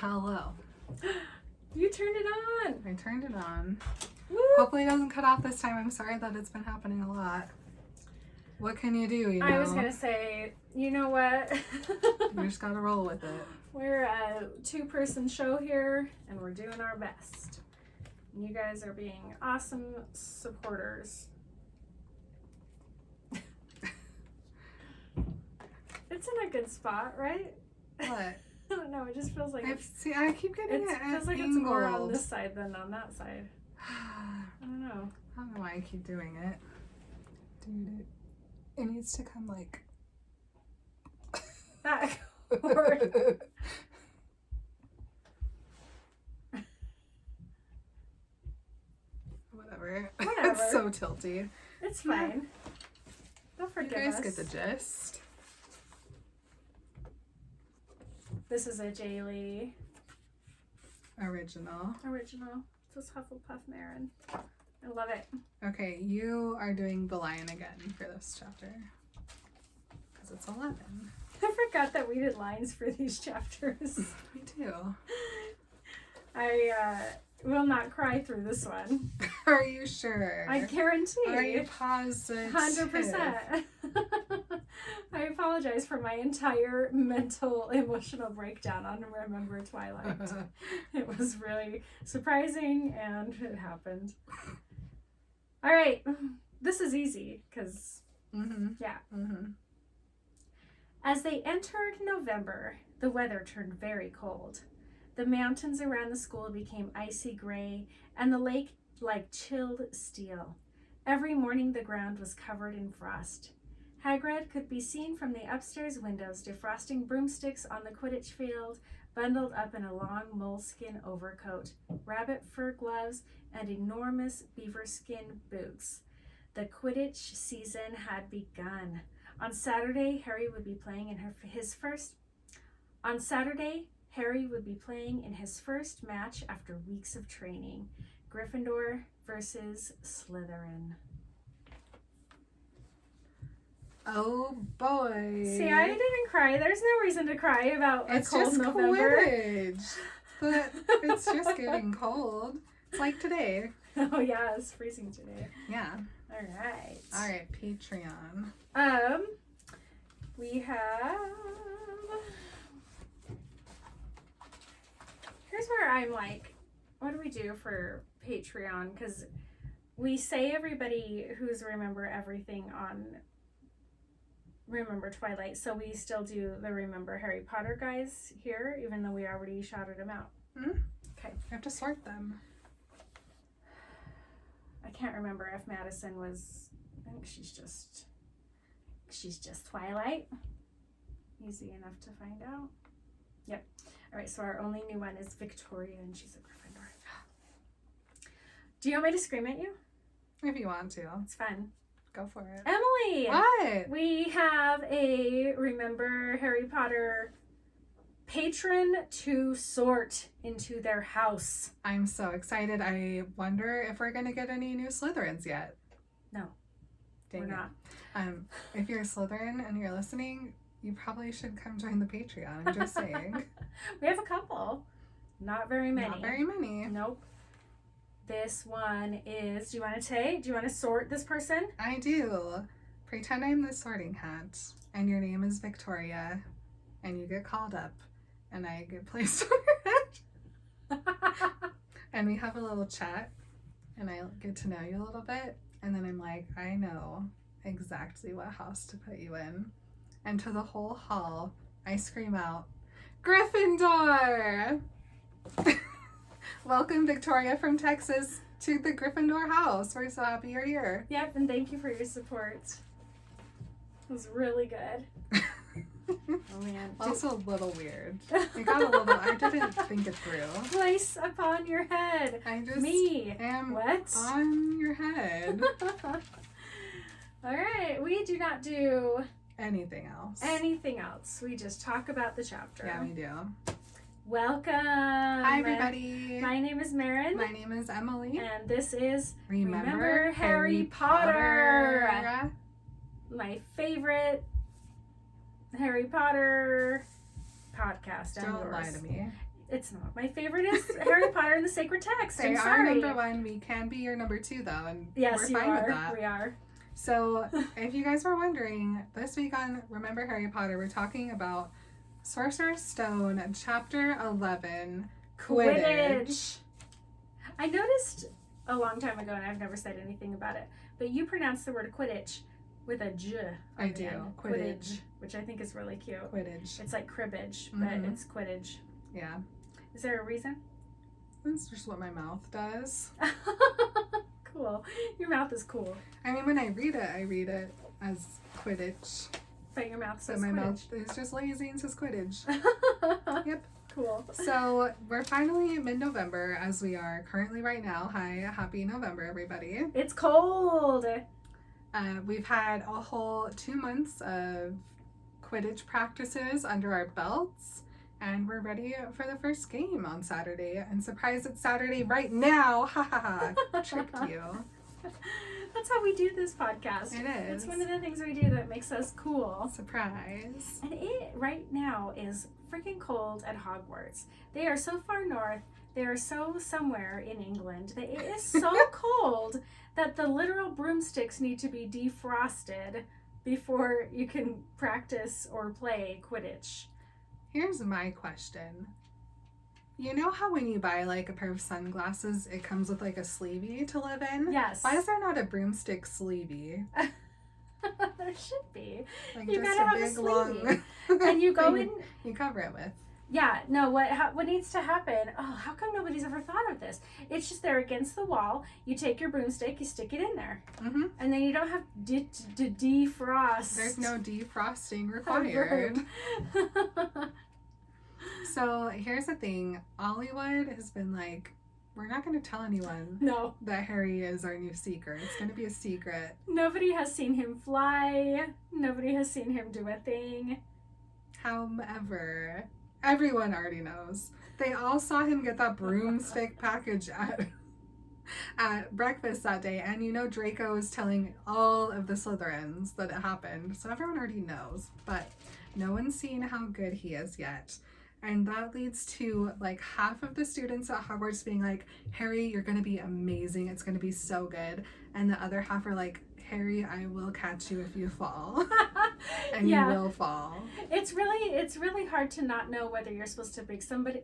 Hello. You turned it on. I turned it on. Woo. Hopefully it doesn't cut off this time. I'm sorry that it's been happening a lot. What can you do, you know? I was going to say, you know what? You just gotta roll with it. We're a two-person show here, and we're doing our best. You guys are being awesome supporters. It's in a good spot, right? What? I don't know. It just feels like I keep getting it feels like it's more on this side than on that side. I don't know. I don't know why I keep doing it. Dude, it needs to come like Back. Forward. Whatever. Whatever. It's so tilty. It's fine. Don't forgive us. You guys get the gist. This is a Jaylee Original. This is Hufflepuff Marin. I love it. Okay, you are doing the lion again for this chapter. Because it's 11. I forgot that we did lines for these chapters. Me too. I will not cry through this one. Are you sure? I guarantee. Are you positive? 100%. I apologize for my entire mental, emotional breakdown on Remember Twilight. It was really surprising, and it happened. All right. This is easy, because, yeah. Mm-hmm. As they entered November, the weather turned very cold. The mountains around the school became icy gray, and the lake like chilled steel. Every morning the ground was covered in frost. Hagrid could be seen from the upstairs windows defrosting broomsticks on the Quidditch field, bundled up in a long moleskin overcoat, rabbit fur gloves, and enormous beaver skin boots. The Quidditch season had begun. On Saturday, Harry would be playing in his first match after weeks of training. Gryffindor versus Slytherin. Oh boy. See, I didn't cry. There's no reason to cry about a cold November. Quidditch. But it's just getting cold. It's like today. Oh yeah, it's freezing today. Yeah. All right, Patreon. We have... Here's where I'm like, what do we do for Patreon? Because we say everybody who's Remember Everything on Remember Twilight, so we still do the Remember Harry Potter guys here, even though we already shouted them out. Mm-hmm. Okay. I have to sort them. I can't remember if Madison was... I think she's just Twilight. Easy enough to find out. Yep. All right, so our only new one is Victoria, and she's a Gryffindor. Do you want me to scream at you? If you want to. It's fun. Go for it. Emily! What? We have a Remember Harry Potter patron to sort into their house. I'm so excited. I wonder if we're going to get any new Slytherins yet. No. Dang We're not. If you're a Slytherin and you're listening, you probably should come join the Patreon. I'm just saying. We have a couple. Not very many. Not very many. Nope. This one is, do you want to sort this person? I do. Pretend I'm the sorting hat and your name is Victoria and you get called up and I get placed on your head. And we have a little chat and I get to know you a little bit. And then I'm like, I know exactly what house to put you in. And to the whole hall, I scream out, Gryffindor! Welcome, Victoria from Texas, to the Gryffindor house. We're so happy you're here. Yep, and thank you for your support. It was really good. Oh man. Also a little weird. It got a little, I didn't think it through. Place upon your head. I just am what? On your head. All right, we do not do anything else. We just talk about the chapter. Yeah, we do. Welcome. Hi, everybody. My name is Marin. My name is Emily. And this is Remember Harry Potter. My favorite Harry Potter podcast. Don't lie to me. It's not. My favorite is Harry Potter and the Sacred Text. They I'm are sorry. number one. We can be your number two, though, and Yes, we're you fine are. with that. We are. So, if you guys were wondering, this week on Remember Harry Potter, we're talking about Sorcerer's Stone, Chapter 11, Quidditch. I noticed a long time ago, and I've never said anything about it, but you pronounce the word Quidditch with a J. I do. Quidditch. Which I think is really cute. Quidditch. It's like cribbage, but it's Quidditch. Yeah. Is there a reason? That's just what my mouth does. Cool. Your mouth is cool. I mean, when I read it as Quidditch. But your mouth says But my Quidditch. mouth is just lazy and says Quidditch. Yep. Cool. So we're finally mid-November, as we are currently right now. Hi, happy November, everybody. It's cold. We've had a whole 2 months of Quidditch practices under our belts, and we're ready for the first game on Saturday. And surprise, it's Saturday right now. Ha ha ha. Tricked you. That's how we do this podcast. It is. It's one of the things we do that makes us cool. Surprise. And it right now is freaking cold at Hogwarts. They are so far north. They are so somewhere in England that it is so cold that the literal broomsticks need to be defrosted before you can practice or play Quidditch. Here's my question. You know how when you buy like a pair of sunglasses, it comes with like a sleevey to live in? Yes. Why is there not a broomstick sleevey? There should be. Like You just gotta a have a big long sleevey. And you go thing in. you cover it with. Yeah, no, what needs to happen, how come nobody's ever thought of this? It's just there against the wall. You take your broomstick, you stick it in there. Mm-hmm. And then you don't have to defrost. There's no defrosting required. So here's the thing. Ollywood has been like, we're not going to tell anyone No. that Harry is our new seeker. It's going to be a secret. Nobody has seen him fly. Nobody has seen him do a thing. However, everyone already knows. They all saw him get that broomstick package at breakfast that day, and you know Draco is telling all of the Slytherins that it happened, so everyone already knows, but no one's seen how good he is yet. And that leads to like half of the students at Hogwarts being like, Harry, you're gonna be amazing, it's gonna be so good, and the other half are like, Harry, I will catch you if you fall. And Yeah. you will fall. It's really hard to not know whether you're supposed to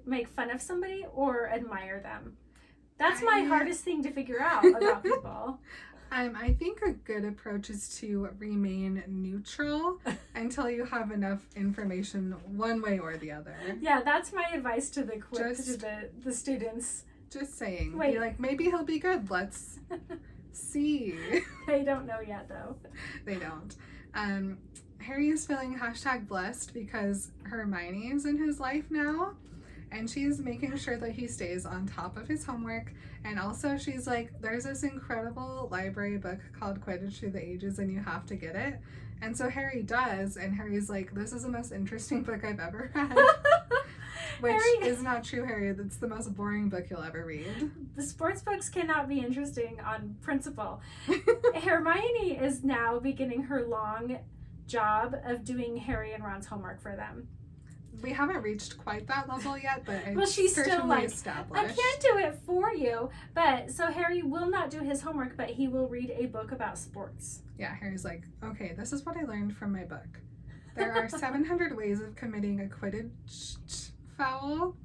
make fun of somebody or admire them. That's my hardest thing to figure out about people. I think a good approach is to remain neutral until you have enough information one way or the other. Yeah, that's my advice to the students. Just saying. Wait. Be like, maybe he'll be good. Let's see. They don't know yet, though. They don't. Harry is feeling #blessed because Hermione is in his life now, and she's making sure that he stays on top of his homework. And also she's like, there's this incredible library book called Quidditch Through the Ages and you have to get it. And so Harry does, and Harry's like, this is the most interesting book I've ever read. Which Harry is not true, Harry. That's the most boring book you'll ever read. The sports books cannot be interesting on principle. Hermione is now beginning her long job of doing Harry and Ron's homework for them. We haven't reached quite that level yet, but it's Well, she's still certainly like, established. I can't do it for you. But so Harry will not do his homework, but he will read a book about sports. Yeah, Harry's like, okay, this is what I learned from my book. There are 700 ways of committing a Quidditch foul,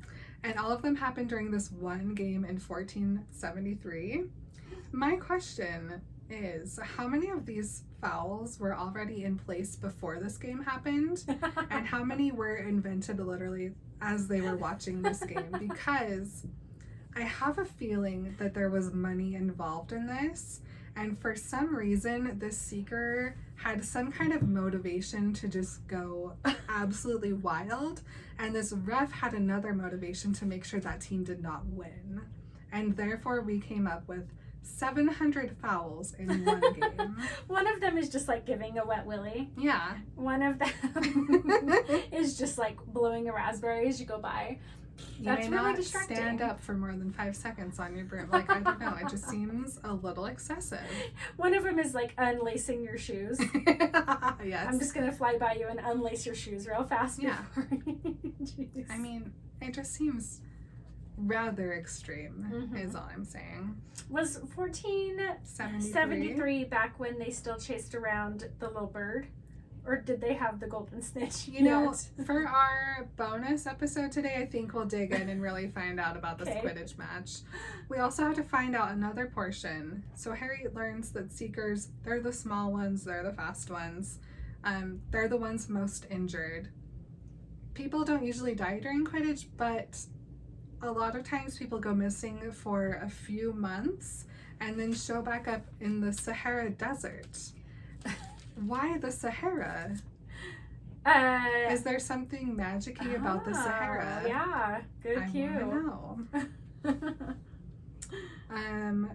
and all of them happened during this one game in 1473. My question is, how many of these fouls were already in place before this game happened, and how many were invented literally as they were watching this game? Because I have a feeling that there was money involved in this, and for some reason this seeker had some kind of motivation to just go absolutely wild, and this ref had another motivation to make sure that team did not win, and therefore we came up with 700 fouls in one game. One of them is just like giving a wet willy. Yeah. One of them is just like blowing a raspberry as you go by. You That's may really not distracting. stand up for more than 5 seconds on your broom. Like, I don't know. It just seems a little excessive. One of them is like unlacing your shoes. Yes. I'm just going to fly by you and unlace your shoes real fast. Yeah. Jeez. I mean, it just seems rather extreme, is all I'm saying. Was 1473 back when they still chased around the little bird? Or did they have the golden snitch? You know, for our bonus episode today, I think we'll dig in and really find out about this Okay. Quidditch match. We also have to find out another portion. So Harry learns that Seekers, they're the small ones, they're the fast ones. They're the ones most injured. People don't usually die during Quidditch, but a lot of times people go missing for a few months and then show back up in the Sahara Desert. Why the Sahara? Is there something magic-y about the Sahara? Yeah, good cue. I want to know.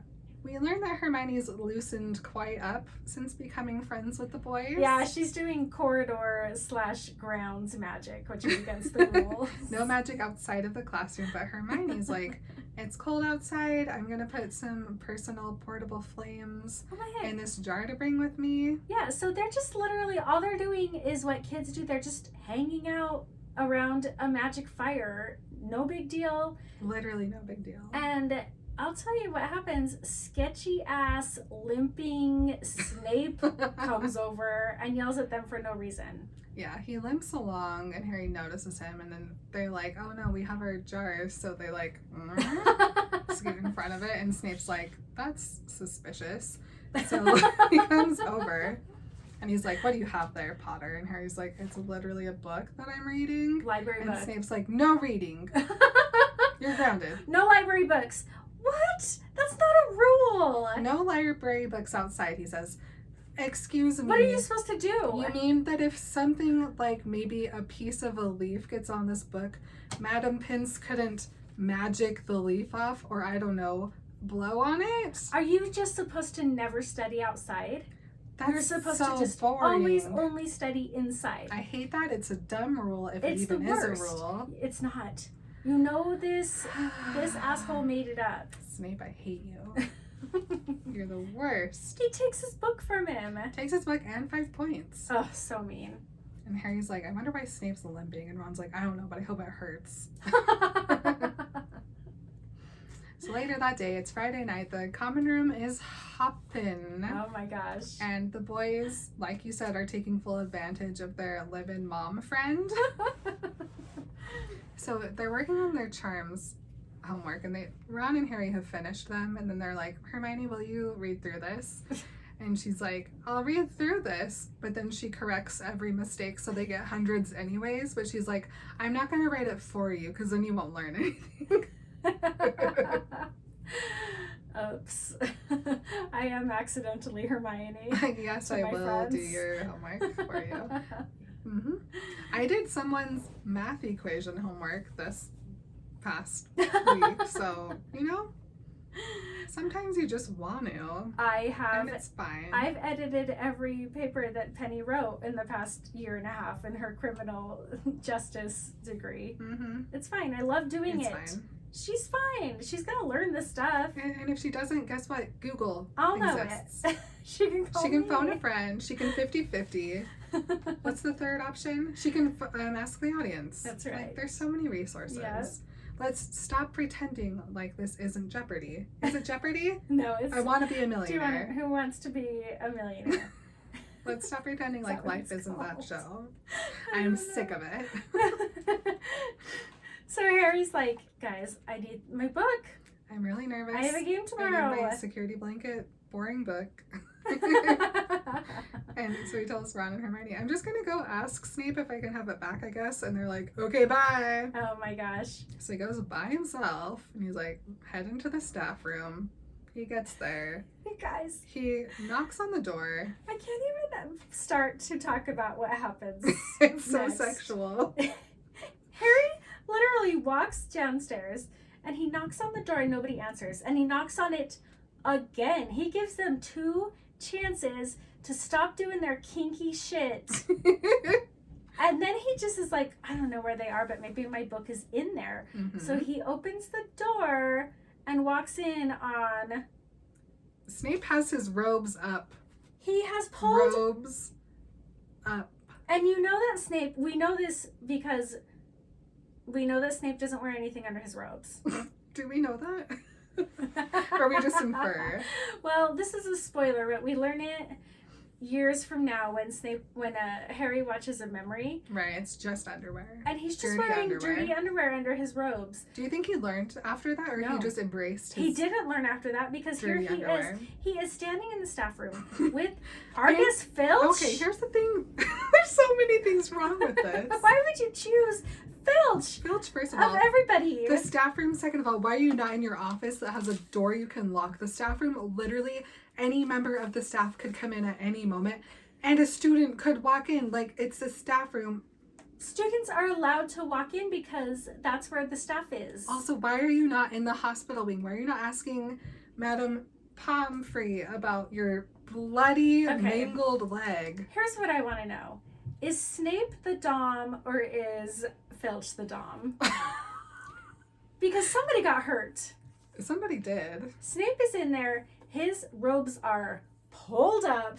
We learned that Hermione's loosened quite up since becoming friends with the boys. Yeah, she's doing corridor/grounds magic, which is against the rules. No magic outside of the classroom, but Hermione's like, it's cold outside. I'm going to put some personal portable flames in this jar to bring with me. Yeah, so they're just literally, all they're doing is what kids do. They're just hanging out around a magic fire. No big deal. Literally no big deal. And I'll tell you what happens. Sketchy ass limping Snape comes over and yells at them for no reason. Yeah, he limps along and Harry notices him and then they're like, oh no, we have our jars. So they like scoot in front of it and Snape's like, that's suspicious. So he comes over and he's like, what do you have there, Potter? And Harry's like, it's literally a book that I'm reading. Library and book. Snape's like, no reading. You're grounded. No library books. What? That's not a rule. No library books outside, he says. Excuse me. What are you supposed to do? You mean that if something like maybe a piece of a leaf gets on this book, Madam Pince couldn't magic the leaf off or, I don't know, blow on it? Are you just supposed to never study outside? That's You're supposed so to just boring. always only study inside. I hate that. It's a dumb rule if It's it even the is a worst. rule. It's not. You know this asshole made it up. Snape, I hate you. You're the worst. He takes his book from him. Takes his book and 5 points. Oh, so mean. And Harry's like, I wonder why Snape's limping. And Ron's like, I don't know, but I hope it hurts. So later that day, it's Friday night, the common room is hopping. Oh my gosh. And the boys, like you said, are taking full advantage of their live-in mom friend. So they're working on their charms homework, and Ron and Harry have finished them, and then they're like, Hermione, will you read through this? And she's like, I'll read through this, but then she corrects every mistake so they get hundreds anyways, but she's like, I'm not going to write it for you because then you won't learn anything. Oops. I am accidentally Hermione. Yes, to I my will friends. do your homework for you. I did someone's math equation homework this past week, so, you know, sometimes you just want to. And it's fine. I've edited every paper that Penny wrote in the past year and a half in her criminal justice degree. It's fine. I love doing it. Fine. She's fine. She's gonna learn this stuff. And if she doesn't, guess what? Google I'll exists. know it. She can call She can me. phone a friend. She can 50-50. What's the third option? She can ask the audience. That's right. Like, there's so many resources. Yes. Let's stop pretending like this isn't Jeopardy. Is it Jeopardy? No, it's. I want to be a Do you millionaire. want, who wants to be a millionaire? Let's stop pretending Is like that what life it's isn't that called? show. I I'm don't sick know. of it. So Harry's like, guys, I need my book. I'm really nervous. I have a game I tomorrow. need my security blanket. Boring book. And so he tells Ron and Hermione, I'm just gonna go ask Snape if I can have it back, I guess. And they're like, okay, bye. Oh my gosh. So he goes by himself and he's like, head into the staff room. He gets there. You guys, He knocks on the door. I can't even start to talk about what happens. It's so next. sexual. Harry literally walks downstairs and he knocks on the door and nobody answers. And he knocks on it again. He gives them 2 chances to stop doing their kinky shit. And then he just is like, I don't know where they are, but maybe my book is in there. Mm-hmm. So he opens the door and walks in on... Snape has his robes up. He has pulled... Robes up. And you know that Snape... We know this because we know that Snape doesn't wear anything under his robes. Do we know that? Or we just infer? Well, this is a spoiler, but we learn it years from now when Harry watches a memory. Right, it's just underwear. And he's just Dirty wearing underwear. dirty underwear under his robes. Do you think he learned after that, or No. he just embraced his He didn't learn after that because here dirty he underwear? is. He is standing in the staff room with Argus Filch. Okay, here's the thing. There's so many things wrong with this. Why would you choose Filch Filch, first of of all. everybody? The staff room, second of all, why are you not in your office that has a door you can lock? The staff room, literally any member of the staff could come in at any moment, and a student could walk in. Like, it's a staff room. Students are allowed to walk in because that's where the staff is. Also, why are you not in the hospital wing? Why are you not asking Madame Pomfrey about your bloody, mangled leg? Here's what I want to know. Is Snape the Dom or is Filch the Dom? Because somebody got hurt. Somebody did. Snape is in there. His robes are pulled up.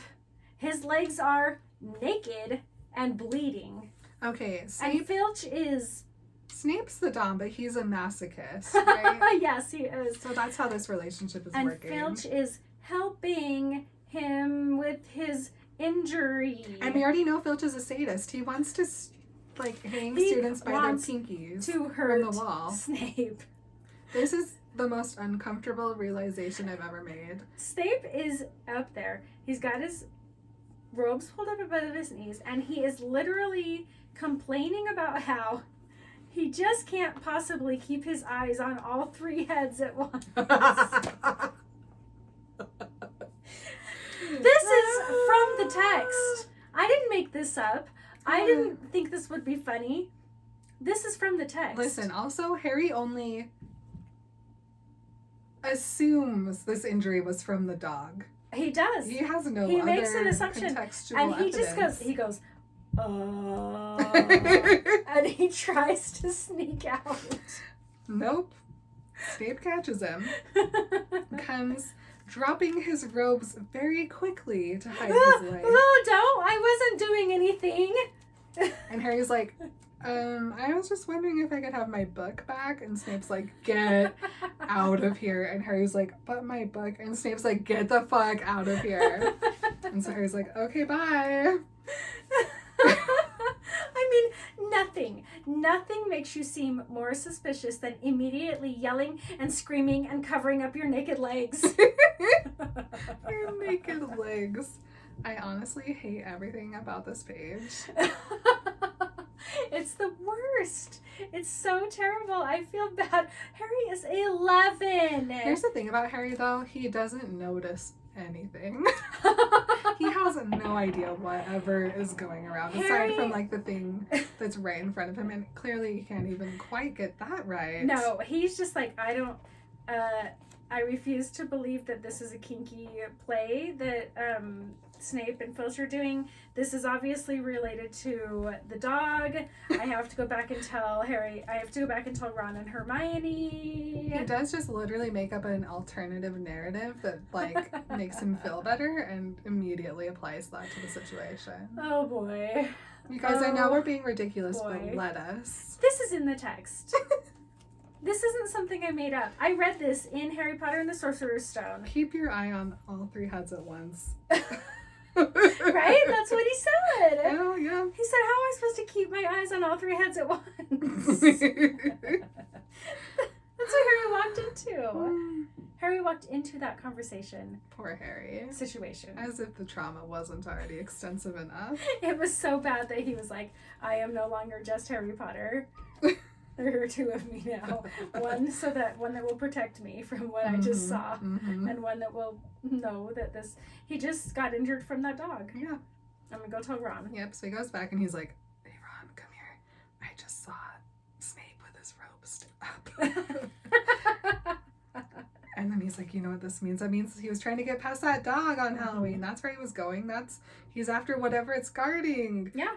His legs are naked and bleeding. Okay, And Snape, Filch is... Snape's the Dom, but he's a masochist, right? Yes, he is. So that's how this relationship is And working. Filch is helping him with his injury. And we already know Filch is a sadist. He wants to, hang He students by their wants pinkies to from hurt the wall. Snape. This is the most uncomfortable realization I've ever made. Snape is up there. He's got his robes pulled up above his knees, and he is literally complaining about how he just can't possibly keep his eyes on all three heads at once. This is from the text. I didn't make this up. I didn't think this would be funny. This is from the text. Listen, also, Harry only assumes this injury was from the dog. He does. He has no He other makes an assumption. contextual And he evidence. just goes, and he tries to sneak out. Nope. Snape catches him, comes dropping his robes very quickly to hide his leg. Oh, don't. I wasn't doing anything. And Harry's like, I was just wondering if I could have my book back. And Snape's like, get out of here. And Harry's like, but my book. And Snape's like, get the fuck out of here. And so Harry's like, okay, bye. I mean, nothing makes you seem more suspicious than immediately yelling and screaming and covering up your naked legs. Your naked legs. I honestly hate everything about this page. It's the worst. It's so terrible. I feel bad. Harry is 11. Here's the thing about Harry, though. He doesn't notice anything. He has no idea whatever is going around, aside from the thing that's right in front of him, and clearly he can't even quite get that right. No, he's just like, I refuse to believe that this is a kinky play that Snape and Filch are doing. This is obviously related to the dog. I have to go back and tell Ron and Hermione. He does just literally make up an alternative narrative that makes him feel better and immediately applies that to the situation. Oh boy. You guys, I know we're being ridiculous, boy. but let us. This is in the text. This isn't something I made up. I read this in Harry Potter and the Sorcerer's Stone. Keep your eye on all three heads at once. Right? That's what he said. Oh, yeah. He said, how am I supposed to keep my eyes on all three heads at once? That's what Harry walked into. Harry walked into that conversation. Poor Harry. Situation. As if the trauma wasn't already extensive enough. It was so bad that he was like, I am no longer just Harry Potter. There are two of me now. One that will protect me from what I just saw. Mm-hmm. And one that will know that he just got injured from that dog. Yeah. I'm gonna go tell Ron. Yep, so he goes back and he's like, hey Ron, come here. I just saw Snape with his robes up. And then he's like, you know what this means? That means he was trying to get past that dog on Halloween. That's where he was going. He's after whatever it's guarding. Yeah.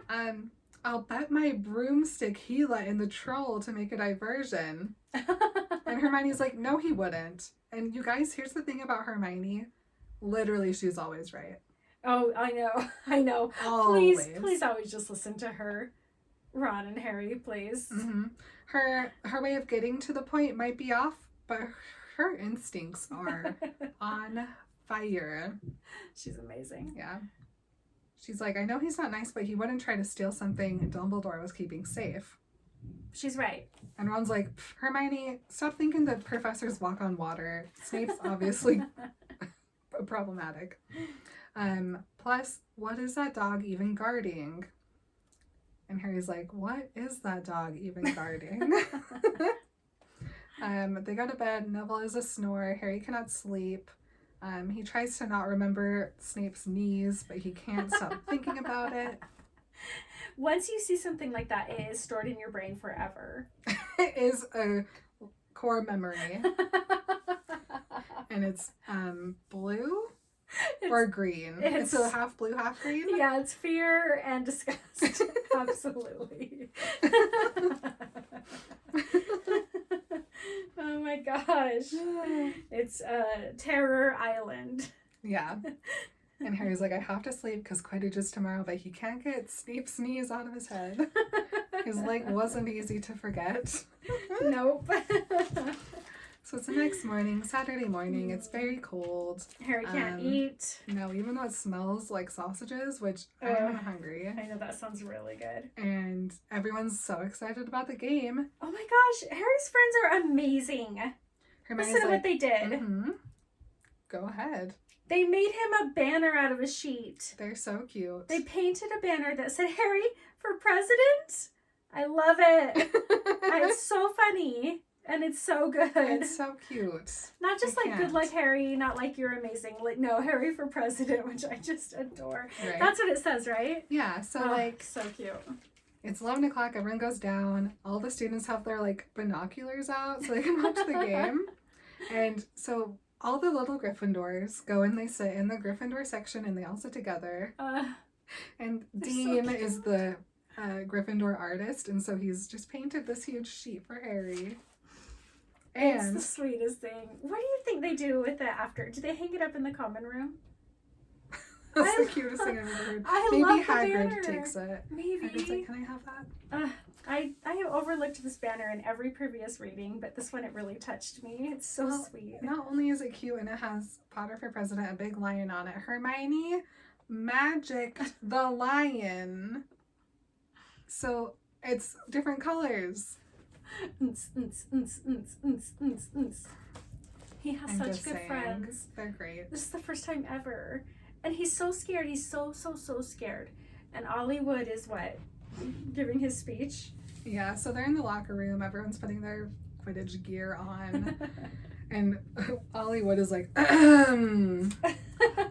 I'll bet my broomstick he let in the troll to make a diversion. And Hermione's like, no, he wouldn't. And you guys, here's the thing about Hermione. Literally, she's always right. Oh, I know. I know. Always. Please always just listen to her. Ron and Harry, please. Mm-hmm. Her way of getting to the point might be off, but her instincts are on fire. She's amazing. Yeah. She's like, I know he's not nice, but he wouldn't try to steal something Dumbledore was keeping safe. She's right. And Ron's like, Hermione, stop thinking that professors walk on water. Snape's obviously problematic. Plus, what is that dog even guarding? And Harry's like, what is that dog even guarding? They go to bed. Neville is a snore. Harry cannot sleep. He tries to not remember Snape's knees, but he can't stop thinking about it. Once you see something like that, it is stored in your brain forever. It is a core memory. And it's blue or green. It's a half blue, half green. Yeah, it's fear and disgust. Absolutely. Oh my gosh. It's Terror Island. Yeah. And Harry's like, I have to sleep because Quidditch is tomorrow, but he can't get Snape's knees out of his head. His leg wasn't easy to forget. Nope. So it's the next morning, Saturday morning. It's very cold. Harry can't eat. No, even though it smells like sausages, which I'm hungry. I know, that sounds really good. And everyone's so excited about the game. Oh my gosh, Harry's friends are amazing. Hermione's Listen to what they did. Mm-hmm. Go ahead. They made him a banner out of a sheet. They're so cute. They painted a banner that said, Harry for president. I love it. It's so funny. And it's so good. It's so cute. Not just good luck, Harry, not like you're amazing. Like, no, Harry for president, which I just adore. Right. That's what it says, right? Yeah, so so cute. It's 11 o'clock, everyone goes down. All the students have their binoculars out so they can watch the game. And so all the little Gryffindors go and they sit in the Gryffindor section and they all sit together. And Dean is the Gryffindor artist, and so he's just painted this huge sheet for Harry. And it's the sweetest thing. What do you think they do with it after? Do they hang it up in the common room? That's the cutest thing I've ever heard. Maybe love Hagrid takes it. Maybe. Hagrid's like, can I have that? I have overlooked this banner in every previous reading, but this one, it really touched me. It's so sweet. Not only is it cute and it has Potter for President, a big lion on it, Hermione magicked the lion. So it's different colors. He has such good friends. They're great. This is the first time ever. And he's so scared. He's so scared. And Ollie Wood is what? Giving his speech? Yeah, so they're in the locker room. Everyone's putting their Quidditch gear on. And Ollie Wood is like,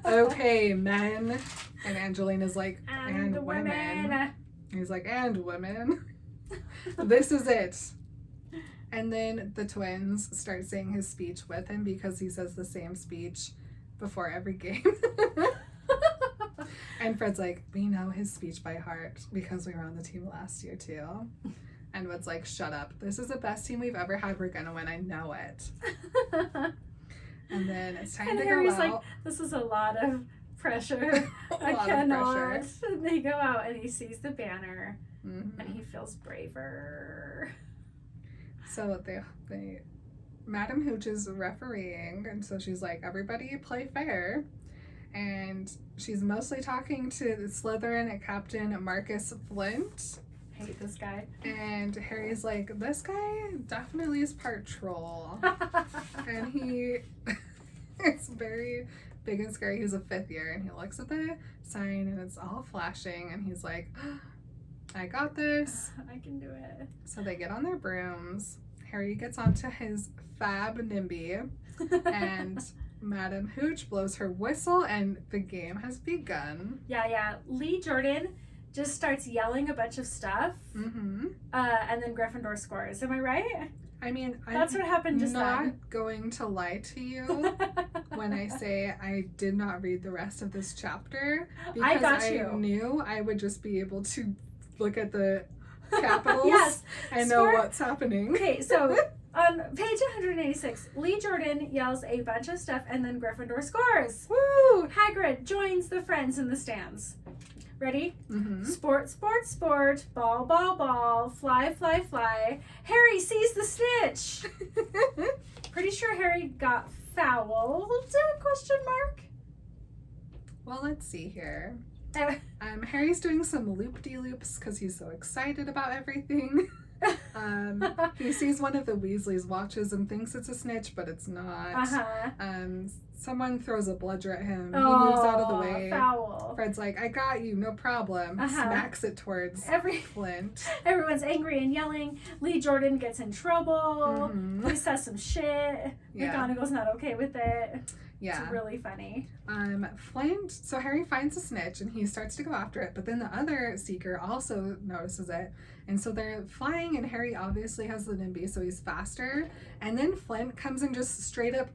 okay, men. And Angelina's like, and women. And he's like, and women. This is it. And then the twins start saying his speech with him because he says the same speech before every game. And Fred's like, we know his speech by heart because we were on the team last year too. And Wood's like, shut up. This is the best team we've ever had. We're gonna win. I know it. And then it's time to Harry's go out. Like, this is a lot of pressure. I cannot. And they go out and he sees the banner and he feels braver. So they Madam Hooch is refereeing, and so she's like, everybody play fair. And she's mostly talking to Slytherin Captain Marcus Flint. Hate this guy. And Harry's like, this guy definitely is part troll. And he is very big and scary. He's a 5th year, and he looks at the sign and it's all flashing, and he's like, I got this. I can do it. So they get on their brooms. Harry gets onto his fab Nimby, and Madam Hooch blows her whistle, and the game has begun. Yeah. Lee Jordan just starts yelling a bunch of stuff, and then Gryffindor scores. Am I right? I mean, that's what happened just not then. going to lie to you when I say I did not read the rest of this chapter, because I knew I would just be able to look at the capitals. Yes. I know what's happening. Okay, so on page 186, Lee Jordan yells a bunch of stuff and then Gryffindor scores. Woo! Hagrid joins the friends in the stands. Ready? Mm-hmm. Sport, sport, sport. Ball, ball, ball. Fly, fly, fly. Harry sees the snitch. Pretty sure Harry got fouled? Question mark. Well, let's see here. Harry's doing some loop-de-loops because he's so excited about everything. He sees one of the Weasleys' watches and thinks it's a snitch, but it's not. Someone throws a bludger at him. He moves out of the way. Foul. Fred's like, I got you, no problem. Smacks it towards Flint. Everyone's angry and yelling. Lee Jordan gets in trouble. Mm-hmm. He says some shit. Yeah. McGonagall's not okay with it. Yeah. It's really funny. Flint, so Harry finds a snitch and he starts to go after it, but then the other Seeker also notices it. And so they're flying and Harry obviously has the NIMBY, so he's faster. And then Flint comes and just straight up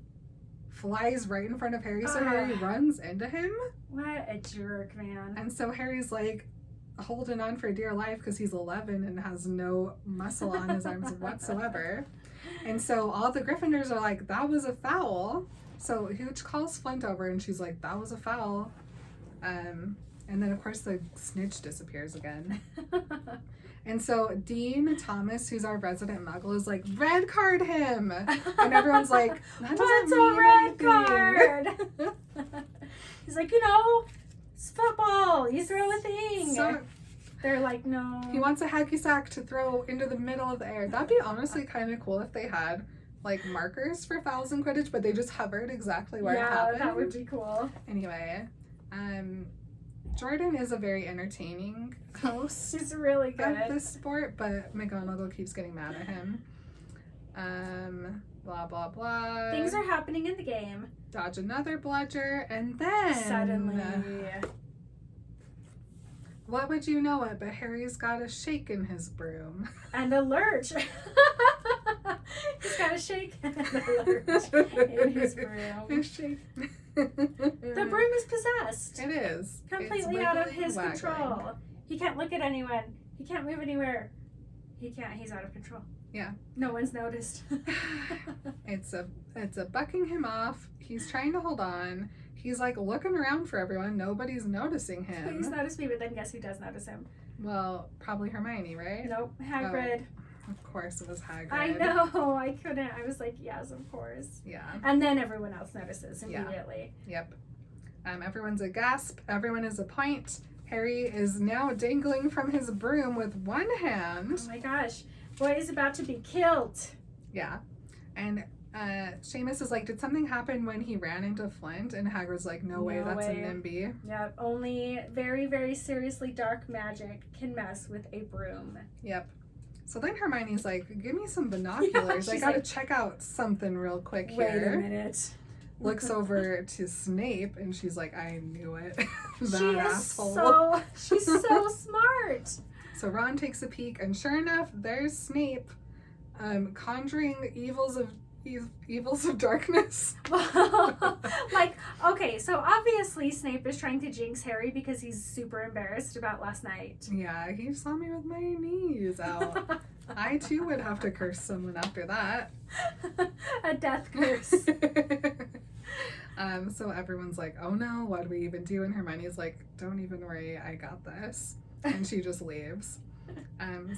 flies right in front of Harry, so Harry runs into him. What a jerk, man. And so Harry's like holding on for dear life because he's 11 and has no muscle on his arms whatsoever. And so all the Gryffindors are like, that was a foul. So Hooch calls Flint over and she's like, that was a foul. And then of course the snitch disappears again. And so Dean Thomas, who's our resident muggle, is like, red card him. And everyone's like, that what's doesn't mean a red anything. card? He's like, it's football. You throw a thing. So, they're like, no. he wants a hacky sack to throw into the middle of the air. That'd be honestly kind of cool if they had like markers for fouls in Quidditch, but they just hovered exactly where it happened. Yeah, that would be cool. Anyway, Jordan is a very entertaining host. She's really good of this sport, but McGonagall keeps getting mad at him. Blah blah blah. Things are happening in the game. Dodge another bludger, and then Suddenly, what would you know it? But Harry's got a shake in his broom and a lurch. He's got a shake and a lurch in his broom. A shake. The broom is possessed. It is Completely out of his control. He can't look at anyone. He can't move anywhere. He's out of control. Yeah. No one's noticed. It's a bucking him off. He's trying to hold on. He's like looking around for everyone. Nobody's noticing him. Please notice me, but then guess who does notice him? Well, probably Hermione, right? Nope, Hagrid. Oh, of course it was Hagrid. I know. I couldn't. I was like, yes, of course. Yeah. And then everyone else notices immediately. Yeah. Yep. Everyone's a gasp. Everyone is a point. Harry is now dangling from his broom with one hand. Oh my gosh. Boy is about to be killed. Yeah. And Seamus is like, did something happen when he ran into Flint? And Hagrid's like, no way, that's a NIMBY. Yep, only very, very seriously dark magic can mess with a broom. Yep. So then Hermione's like, give me some binoculars. I gotta check out something real quick here. Wait a minute. Looks over to Snape and she's like, I knew it. She's so smart. So Ron takes a peek and sure enough, there's Snape conjuring evils of darkness. Okay, so obviously Snape is trying to jinx Harry because he's super embarrassed about last night. Yeah, he saw me with my knees out. I too would have to curse someone after that. A death curse. So everyone's like, oh no, what do we even do? And Hermione's like, don't even worry, I got this. And she just leaves.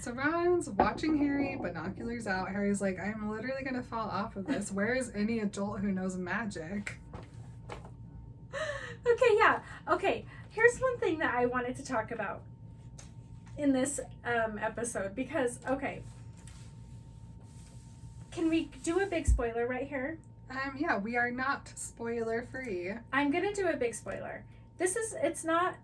So Ron's watching Harry, binoculars out. Harry's like, I'm literally gonna fall off of this. Where is any adult who knows magic? Okay, here's one thing that I wanted to talk about in this episode because, can we do a big spoiler right here? Yeah, we are not spoiler free. I'm gonna do a big spoiler. It's not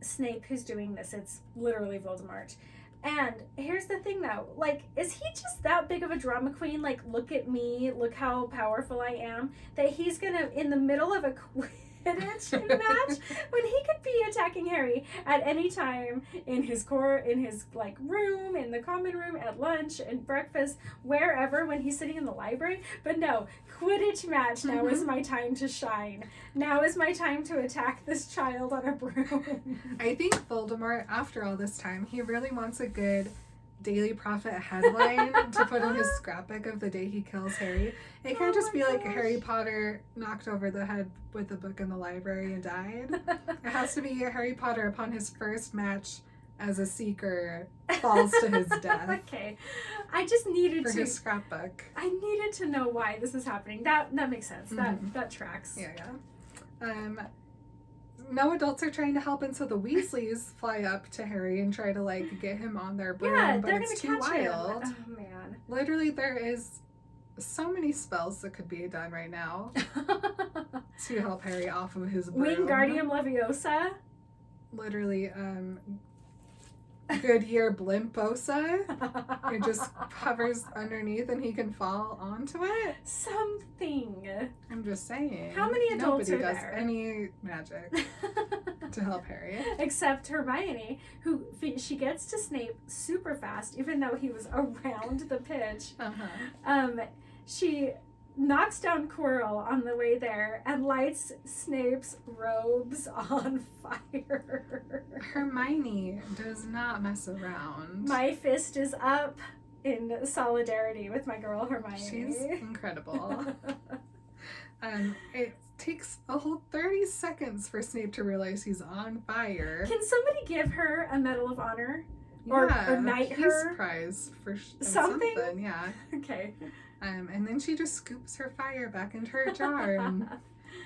Snape who's doing this, it's literally Voldemort. And here's the thing though, is he just that big of a drama queen? Look at me, look how powerful I am, that he's gonna, in the middle of a quiz, Quidditch match when he could be attacking Harry at any time in his like room, in the common room, at lunch and breakfast, wherever, when he's sitting in the library. But no, Quidditch match. Now is my time to shine. Now is my time to attack this child on a broom. I think Voldemort, after all this time, he really wants a good Daily Prophet headline to put in his scrapbook of the day he kills Harry. It can't just be like Harry Potter knocked over the head with a book in the library and died. It has to be Harry Potter upon his first match as a seeker falls to his death. Okay. I just needed for his scrapbook. I needed to know why this is happening. That makes sense. That tracks. Yeah. No adults are trying to help, and so the Weasleys fly up to Harry and try to like get him on their broom, but it's too wild. Oh man. Literally, there is so many spells that could be done right now to help Harry off of his broom. Wingardium Leviosa. Literally, Goodyear Blimposa. It just hovers underneath and he can fall onto it. Something. I'm just saying. How many adults Nobody are does there? Any magic to help Harry. Except Hermione, who she gets to Snape super fast, even though he was around the pitch. She knocks down Quirrell on the way there and lights Snape's robes on fire. Hermione does not mess around. My fist is up in solidarity with my girl Hermione. She's incredible. It takes a whole 30 seconds for Snape to realize he's on fire. Can somebody give her a Medal of Honor? Yeah, or knight her? Peace Prize for something? Yeah. Okay. And then she just scoops her fire back into her jar and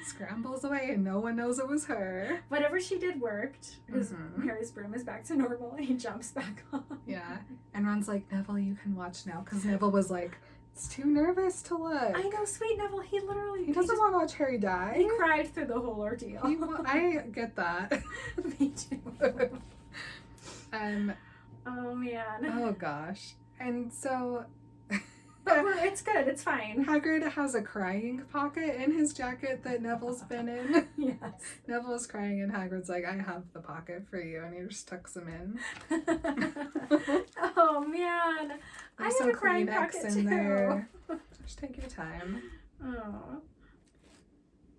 scrambles away, and no one knows it was her. Whatever she did worked. Harry's broom is back to normal, and he jumps back on. Yeah. And Ron's like, Neville, you can watch now, because Neville was like, it's too nervous to look. I know, sweet Neville. He doesn't want to watch Harry die. He cried through the whole ordeal. I get that. Me too. Oh man. Oh gosh. And so. But it's good. It's fine. Hagrid has a crying pocket in his jacket that Neville's been in. Yes. Neville's crying, and Hagrid's like, I have the pocket for you, and he just tucks him in. Oh man. There's some Kleenex in there. Just take your time. Oh.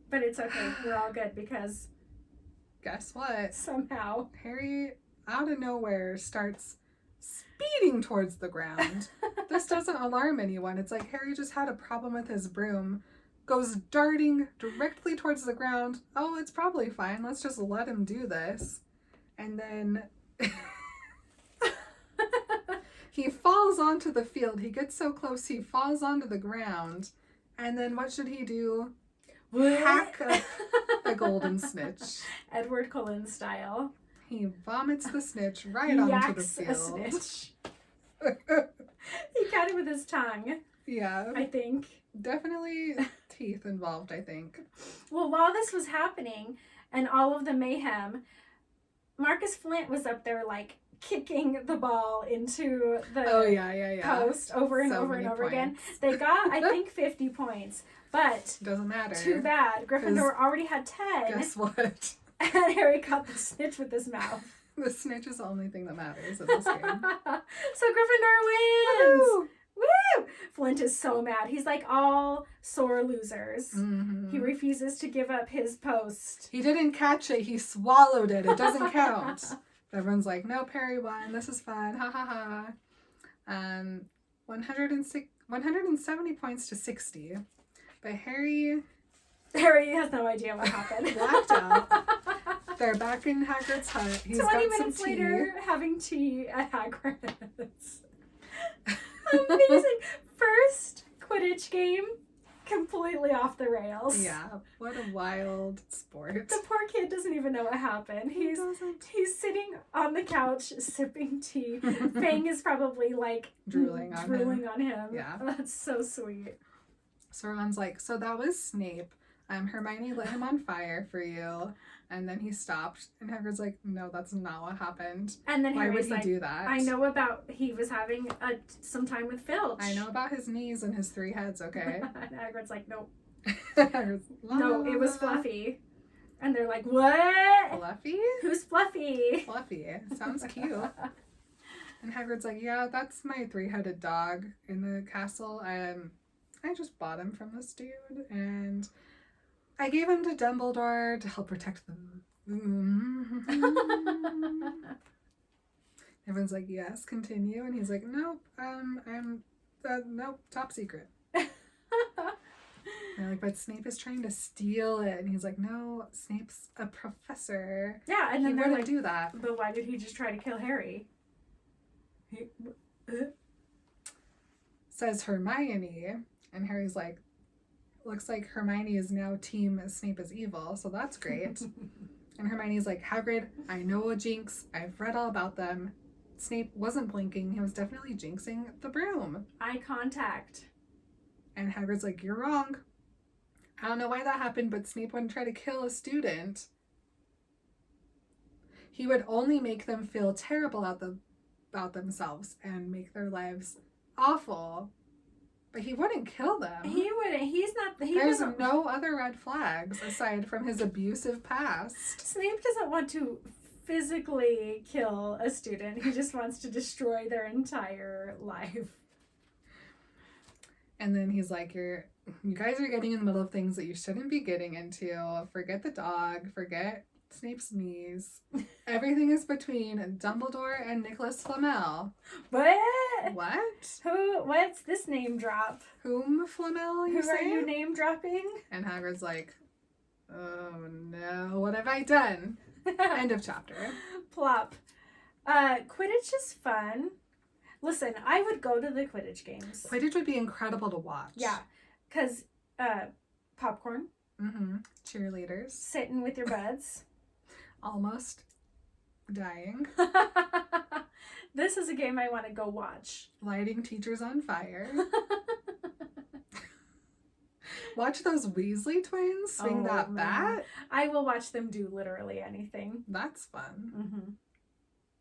But it's okay. We're all good because guess what? Somehow Harry, out of nowhere, starts speeding towards the ground. This doesn't alarm anyone. It's like Harry just had a problem with his broom, goes darting directly towards the ground. Oh, it's probably fine. Let's just let him do this. And then he falls onto the field. He gets so close, he falls onto the ground. And then what should he do? Hack up a golden snitch. Edward Cullen style. He vomits the snitch right onto the field. A snitch. He got it with his tongue. Yeah. I think. Definitely teeth involved, I think. Well, while this was happening and all of the mayhem, Marcus Flint was up there like kicking the ball into the post over and over and over again. They got, I think, 50 points. But doesn't matter. Too bad. Gryffindor already had 10. Guess what? And Harry caught the snitch with his mouth. The snitch is the only thing that matters in this game. So Gryffindor wins! Woo! Woo! Flint is so mad. He's like all sore losers. Mm-hmm. He refuses to give up his post. He didn't catch it. He swallowed it. It doesn't count. Everyone's like, no, Harry won. This is fun. Ha ha ha. 170 points to 60. But Harry has no idea what happened. Blacked out. They're back in Hagrid's hut. He's 20 got minutes some tea. later, having tea at Hagrid's. Amazing. First Quidditch game, completely off the rails. Yeah, what a wild sport. The poor kid doesn't even know what happened. He's sitting on the couch sipping tea. Fang is probably like drooling on him. Yeah. That's so sweet. So Ron's like, so that was Snape. Hermione lit him on fire for you. And then he stopped. And Hagrid's like, no, that's not what happened. And then why Harry's would he like, do that? I know about, he was having some time with Filch. I know about his knees and his 3 heads, okay? And Hagrid's like, nope. Hagrid's, No, it was Fluffy. And they're like, what? Fluffy? Who's Fluffy? Fluffy. Sounds cute. And Hagrid's like, yeah, that's my 3-headed dog in the castle. I just bought him from this dude. And I gave him to Dumbledore to help protect them. Everyone's like, yes, continue. And he's like, nope, nope, top secret. They're like, but Snape is trying to steal it. And he's like, no, Snape's a professor. Yeah, and then he they're wouldn't like, do that. but why did he just try to kill Harry? Says Hermione. And Harry's like, looks like Hermione is now team Snape is evil. So that's great. And Hermione's like, Hagrid, I know a jinx. I've read all about them. Snape wasn't blinking. He was definitely jinxing the broom. Eye contact. And Hagrid's like, you're wrong. I don't know why that happened, but Snape wouldn't try to kill a student. He would only make them feel terrible about themselves and make their lives awful. But he wouldn't kill them. He wouldn't. He's not. There's no other red flags aside from his abusive past. Snape doesn't want to physically kill a student. He just wants to destroy their entire life. And then he's like, you guys are getting in the middle of things that you shouldn't be getting into. Forget the dog. Forget Snape's knees. Everything is between Dumbledore and Nicholas Flamel. What? What? What's this name drop? Whom Flamel, Who are you name dropping? And Hagrid's like, oh no, what have I done? End of chapter. Plop. Quidditch is fun. Listen, I would go to the Quidditch games. Quidditch would be incredible to watch. Yeah, because popcorn. Mm-hmm. Cheerleaders. Sitting with your buds. Almost dying. This is a game I want to go watch. Lighting teachers on fire. Watch those Weasley twins swing that bat. I will watch them do literally anything. That's fun. Mm-hmm.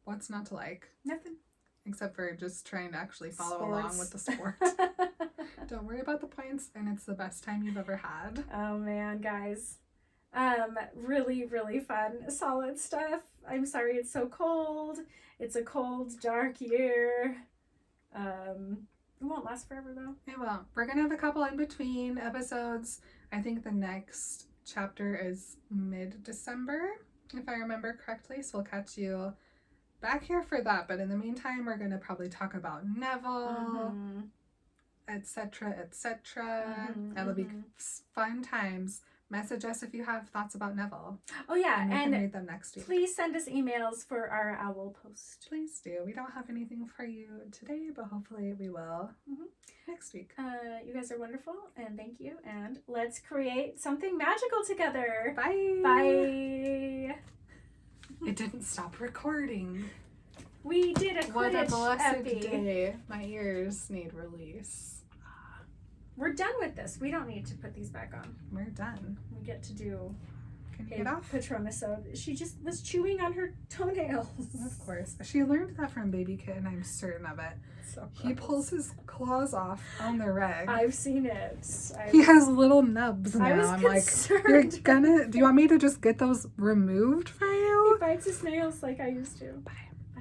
What's not to like? Nothing. Except for just trying to actually follow Sports. along with the sport. Don't worry about the points, and it's the best time you've ever had. Oh man, guys. Really, really fun. Solid stuff. I'm sorry it's so cold. It's a cold, dark year. It won't last forever though. It won't. We're gonna have a couple in between episodes. I think the next chapter is mid-December, if I remember correctly. So we'll catch you back here for that. But in the meantime, we're gonna probably talk about Neville, etc., etc. That'll be fun times. Message us if you have thoughts about Neville. Oh yeah, and we can read them next week. Please send us emails for our owl post. Please do. We don't have anything for you today, but hopefully we will next week. You guys are wonderful, and thank you. And let's create something magical together. Bye. Bye. It didn't stop recording. We did a Quidditch What a blessed epi. day. My ears need release. We're done with this. We don't need to put these back on. We're done. We get to do Can you a get off? Patronusode. She just was chewing on her toenails. Of course. She learned that from Baby Kitten, I'm certain of it. So He pulls his claws off on the reg. I've seen it. He has little nubs now. I was I'm concerned. like, do you want me to just get those removed for you? He bites his nails like I used to. Bye.